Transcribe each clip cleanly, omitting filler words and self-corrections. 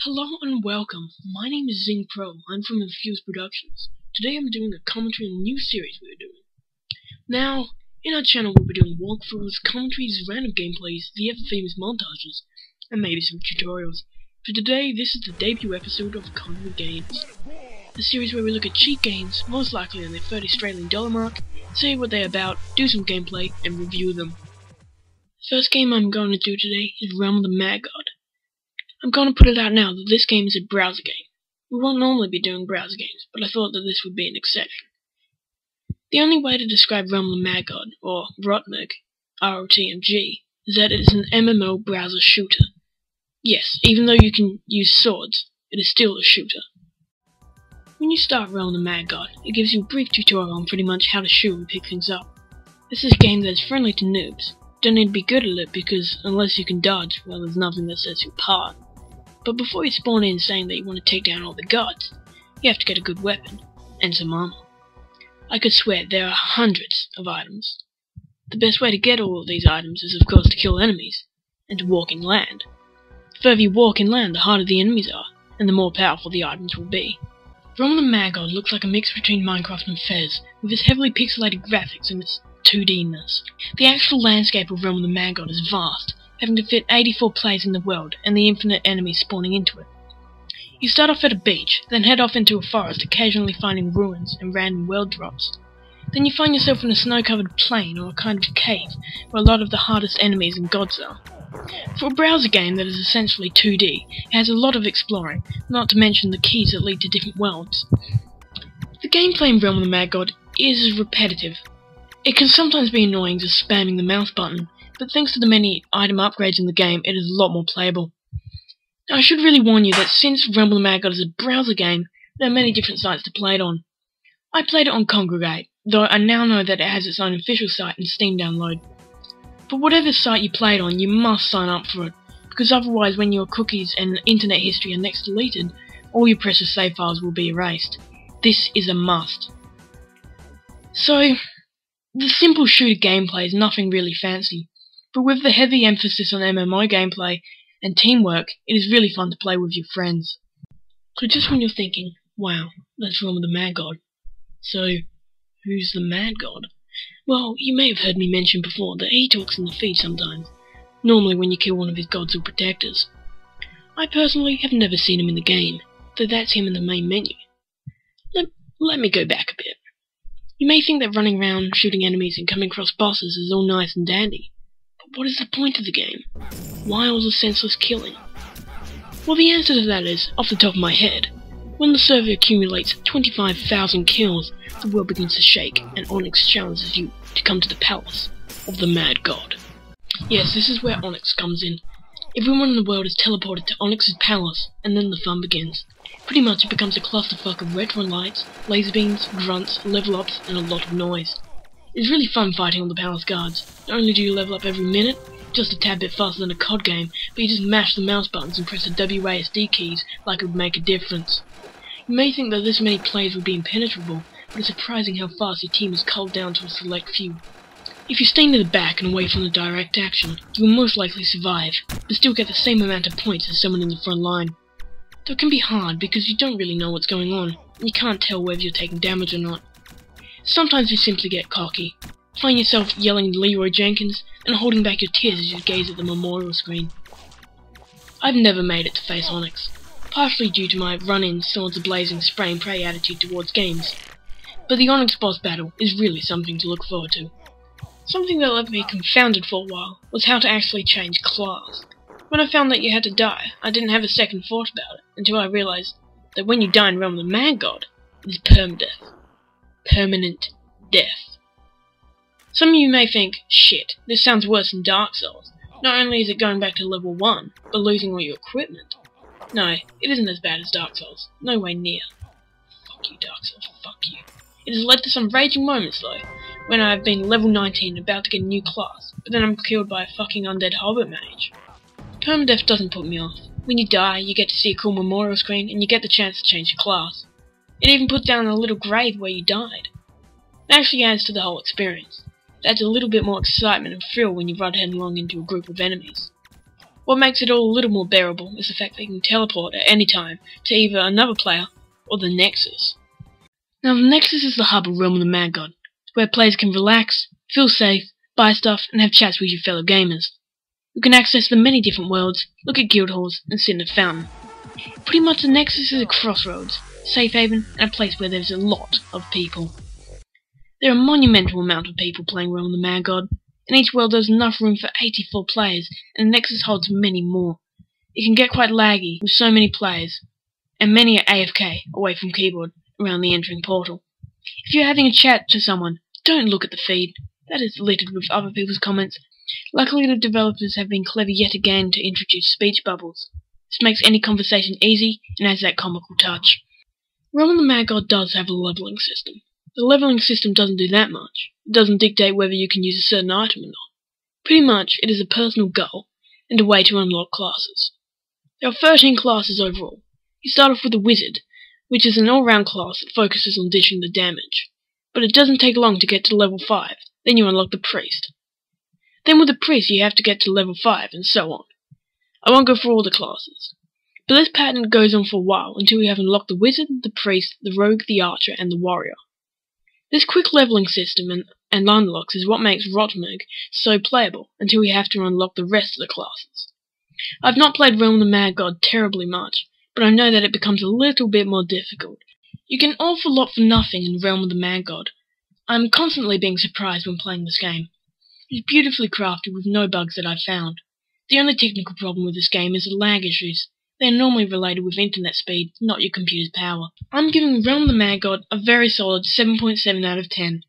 Hello and welcome. My name is Zing Pro. I'm from inFuzed Productions. Today I'm doing a commentary on a new series we're doing. Now, in our channel we'll be doing walkthroughs, commentaries, random gameplays, the ever-famous montages, and maybe some tutorials. For today, this is the debut episode of Common Games, a series where we look at cheap games, most likely on their $30 Australian mark, see what they're about, do some gameplay, and review them. The first game I'm going to do today is Realm of the Mad God. I'm going to put it out now that this game is a browser game. We won't normally be doing browser games, but I thought that this would be an exception. The only way to describe Realm of the Mad God, or Rotmg, R-O-T-M-G, is that it is an MMO browser shooter. Yes, even though you can use swords, it is still a shooter. When you start Realm of the Mad God, it gives you a brief tutorial on pretty much how to shoot and pick things up. This is a game that is friendly to noobs. Don't need to be good at it because, unless you can dodge, well, there's nothing that sets you apart. But before you spawn in saying that you want to take down all the gods, you have to get a good weapon, and some armor. I could swear there are hundreds of items. The best way to get all of these items is of course to kill enemies, and to walk inland. The further you walk inland, the harder the enemies are, and the more powerful the items will be. Realm of the Mad God looks like a mix between Minecraft and Fez, with its heavily pixelated graphics and its 2D-ness. The actual landscape of Realm of the Mad God is vast, having to fit 84 players in the world, and the infinite enemies spawning into it. You start off at a beach, then head off into a forest, occasionally finding ruins and random world drops. Then you find yourself in a snow-covered plain or a kind of cave, where a lot of the hardest enemies and gods are. For a browser game that is essentially 2D, it has a lot of exploring, not to mention the keys that lead to different worlds. The gameplay in Realm of the Mad God is repetitive. It can sometimes be annoying just spamming the mouse button, but thanks to the many item upgrades in the game, it is a lot more playable. Now, I should really warn you that since Realm of the Mad God is a browser game, there are many different sites to play it on. I played it on Congregate, though I now know that it has its own official site and Steam download. But whatever site you play it on, you must sign up for it, because otherwise when your cookies and internet history are next deleted, all your precious save files will be erased. This is a must. So, the simple shooter gameplay is nothing really fancy, but with the heavy emphasis on MMO gameplay and teamwork, it is really fun to play with your friends. So just when you're thinking, wow, that's Realm of the Mad God, so who's the Mad God? Well, you may have heard me mention before that he talks in the feed sometimes, normally when you kill one of his gods or protectors. I personally have never seen him in the game, though that's him in the main menu. Let me go back a bit. You may think that running around, shooting enemies and coming across bosses is all nice and dandy, but what is the point of the game? Why all the senseless killing? Well, the answer to that is, off the top of my head, when the server accumulates 25,000 kills, the world begins to shake, and Onyx challenges you to come to the palace of the Mad God. Yes, this is where Onyx comes in. Everyone in the world is teleported to Onyx's palace, and then the fun begins. Pretty much it becomes a clusterfuck of retro lights, laser beams, grunts, level ups, and a lot of noise. It's really fun fighting all the palace guards. Not only do you level up every minute, just a tad bit faster than a COD game, but you just mash the mouse buttons and press the WASD keys like it would make a difference. You may think that this many players would be impenetrable, but it's surprising how fast your team is culled down to a select few. If you stay near the back and away from the direct action, you will most likely survive, but still get the same amount of points as someone in the front line. Though it can be hard because you don't really know what's going on, and you can't tell whether you're taking damage or not. Sometimes you simply get cocky, find yourself yelling Leroy Jenkins, and holding back your tears as you gaze at the memorial screen. I've never made it to face Onyx, partially due to my run-in, swords ablazing, spray and pray attitude towards games. But the Onyx boss battle is really something to look forward to. Something that left me confounded for a while was how to actually change class. When I found that you had to die, I didn't have a second thought about it, until I realized that when you die in Realm of the Mad God, it is permadeath. Permanent death. Some of you may think, shit, this sounds worse than Dark Souls. Not only is it going back to level 1, but losing all your equipment. No, it isn't as bad as Dark Souls. No way near. Fuck you, Dark Souls, fuck you. It has led to some raging moments though, when I have been level 19 about to get a new class, but then I'm killed by a fucking undead hobbit mage. Permadeath doesn't put me off. When you die, you get to see a cool memorial screen, and you get the chance to change your class. It even puts down a little grave where you died. It actually adds to the whole experience. It adds a little bit more excitement and thrill when you run headlong into a group of enemies. What makes it all a little more bearable is the fact that you can teleport at any time to either another player or the Nexus. Now the Nexus is the hub of Realm of the Mad God, where players can relax, feel safe, buy stuff, and have chats with your fellow gamers. You can access the many different worlds, look at guild halls, and sit in a fountain. Pretty much the Nexus is a crossroads, safe haven, and a place where there's a lot of people. There are a monumental amount of people playing Realm of the Mad God, and each world has enough room for 84 players, and the Nexus holds many more. It can get quite laggy with so many players, and many are AFK, away from keyboard, around the entering portal. If you're having a chat to someone, don't look at the feed. That is littered with other people's comments. Luckily the developers have been clever yet again to introduce speech bubbles. This makes any conversation easy and adds that comical touch. Realm of the Mad God does have a leveling system. The leveling system doesn't do that much. It doesn't dictate whether you can use a certain item or not. Pretty much it is a personal goal and a way to unlock classes. There are 13 classes overall. You start off with a wizard, which is an all-round class that focuses on dishing the damage. But it doesn't take long to get to level 5, then you unlock the priest. Then with the priest you have to get to level 5, and so on. I won't go through all the classes, but this pattern goes on for a while until you have unlocked the wizard, the priest, the rogue, the archer, and the warrior. This quick leveling system and unlocks is what makes Rotmeg so playable until you have to unlock the rest of the classes. I've not played Realm of the Mad God terribly much, but I know that it becomes a little bit more difficult. You get an awful lot for nothing in Realm of the Mad God. I'm constantly being surprised when playing this game. It's beautifully crafted with no bugs that I've found. The only technical problem with this game is the lag issues. They are normally related with internet speed, not your computer's power. I'm giving Realm of the Mad God a very solid 7.7 out of 10.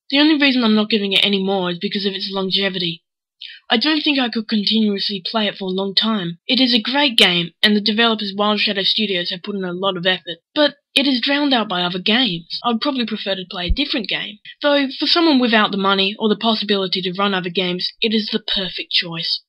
The only reason I'm not giving it any more is because of its longevity. I don't think I could continuously play it for a long time. It is a great game, and the developers Wild Shadow Studios have put in a lot of effort, but it is drowned out by other games. I'd probably prefer to play a different game. Though, for someone without the money or the possibility to run other games, it is the perfect choice.